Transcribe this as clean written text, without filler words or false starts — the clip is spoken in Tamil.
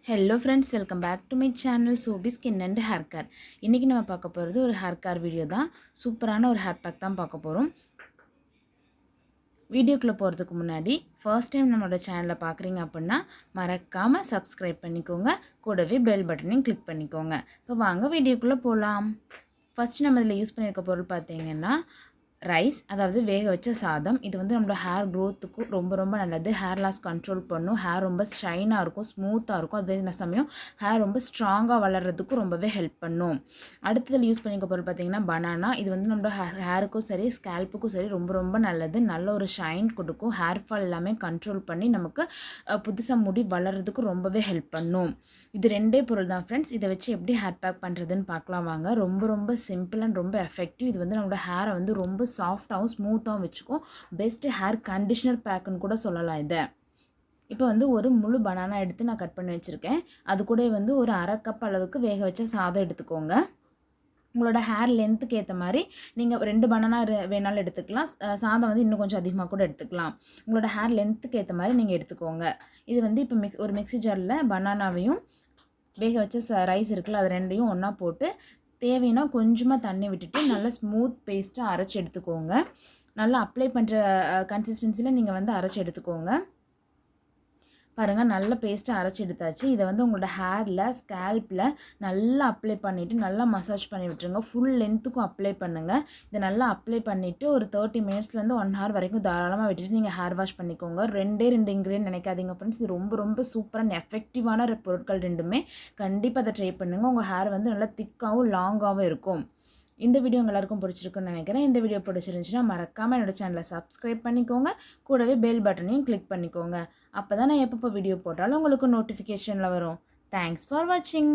Hello friends, welcome back to my channel Sobi Skin&Hair Haircare. இன்னைக்கு நம்ம பார்க்க போறது ஒரு hair care வீடியோ தான். சூப்பரான ஒரு hair pack தான் பார்க்க போறோம். வீடியோக்குள்ள போறதுக்கு முன்னாடி first time நம்மளோட சேனலை பார்க்கறீங்க அப்படினா மறக்காம subscribe பண்ணிக்கோங்க. கூடவே bell பட்டனையும் click பண்ணிக்கோங்க. இப்போ வாங்க வீடியோக்குள்ள போலாம். First நம்ம இதல யூஸ் பண்ணிருக்க பொருள் பாத்தீங்கன்னா ரைஸ் அதாவது வேக வச்ச சாதம் இது வந்து நம்ம ஹேர் growthக்கு ரொம்ப நல்லது ஹேர் லாஸ் கண்ட்ரோல் பண்ணும் ஹேர் ரொம்ப ஷைனா இருக்கும் ஸ்மூத்தா இருக்கும் அதே சமயம் ஹேர் ரொம்ப ஸ்ட்ராங்கா வளர்றதுக்கு ரொம்பவே ஹெல்ப் பண்ணும் அடுத்ததுல யூஸ் பண்ணிக்க பொருள் பாத்தீங்கன்னா பனானா இது வந்து நம்ம ஹேருக்கு சரி ஸ்கேல்ப்புக்கு சரி ரொம்ப நல்லது நல்ல ஒரு ஷைன் கொடுக்கும் ஹேர் ஃபால் எல்லாமே கண்ட்ரோல் பண்ணி நமக்கு புதுசா முடி வளர்றதுக்கு ரொம்பவே ஹெல்ப் பண்ணும் இது ரெண்டே பொருள் தான் फ्रेंड्स இத வச்சு எப்படி ஹேர் பேக் பண்றதுன்னு பார்க்கலாம் வாங்க ரொம்ப சிம்பிள் அண்ட் ரொம்ப எஃபெக்டிவ் இது வந்து நம்ம ஹேரை வந்து ரொம்ப சாஃப்ட்டாவும் ஸ்மூத்தாவும் வெச்சுக்கும் பெஸ்ட் ஹேர் கண்டிஷனர் பேக்னு கூட சொல்லலாம் இத இப்போ வந்து ஒரு முழு பனானா எடுத்து நான் கட் பண்ணி வச்சிருக்கேன் அது கூட வந்து ஒரு 1/2 கப் அளவுக்கு வேக வச்ச சாதம் எடுத்துக்கோங்க உங்களோட ஹேர் லெந்த்க்கு ஏத்த மாதிரி நீங்க 2 பனானா வேணாலும் எடுத்துக்கலாம் சாதம் வந்து இன்னும் கொஞ்சம் அதிகமா கூட எடுத்துக்கலாம் உங்களோட ஹேர் லெந்த்க்கு ஏத்த மாதிரி நீங்க எடுத்துக்கோங்க இது வந்து இப்போ ஒரு மிக்ஸி ஜார்ல பனானாவையும் வேக வச்ச ரைஸ் இருக்குல அது ரெண்டையும் ஒண்ணா போட்டு தேவைனா கொஞ்சமா தண்ணி விட்டுட்டு நல்ல ஸ்மூத் பேஸ்டா அரைச்சு எடுத்துக்கோங்க நல்லா அப்ளை பண்ற கன்சிஸ்டன்சில நீங்க வந்து அரைச்சு எடுத்துக்கோங்க பாருங்க நல்ல பேஸ்டா அரைச்சு எடுத்தாச்சு இத வந்து உங்களோட ஹேர்ல ஸ்கேல்ப்ல நல்லா அப்ளை பண்ணிட்டு நல்லா மசாஜ் பண்ணி விட்டுருங்க ফুল லெந்த்க்கு அப்ளை பண்ணுங்க இத நல்லா அப்ளை பண்ணிட்டு ஒரு 30 மினிட்ஸ்ல இருந்து 1 hour வரைக்கும் தாராளமா விட்டுட்டு நீங்க ஹேர் வாஷ் பண்ணிக்கோங்க ரெண்டு இன்கிரிடியன்ட் நினைக்காதீங்க फ्रेंड्स இது ரொம்ப சூப்பரா அண்ட் எஃபெக்டிவான பொருட்கள் ரெண்டுமே கண்டிப்பா அத ட்ரை பண்ணுங்க உங்க ஹேர் வந்து நல்லா திக்காவும் லாங்காவும் இருக்கும் இந்த வீடியோ எல்லாருக்கும் பிடிச்சிருக்கும்னு நினைக்கிறேன் இந்த வீடியோ பிடிச்சிருந்துச்சுனா மறக்காம என்னோட சேனலை subscribe பண்ணிக்கோங்க கூடவே bell பட்டனையும் click பண்ணிக்கோங்க அப்பதான் நான் எப்பப்ப வீடியோ போட்டாலும் உங்களுக்கு நோட்டிஃபிகேஷன்ல வரும் Thanks for watching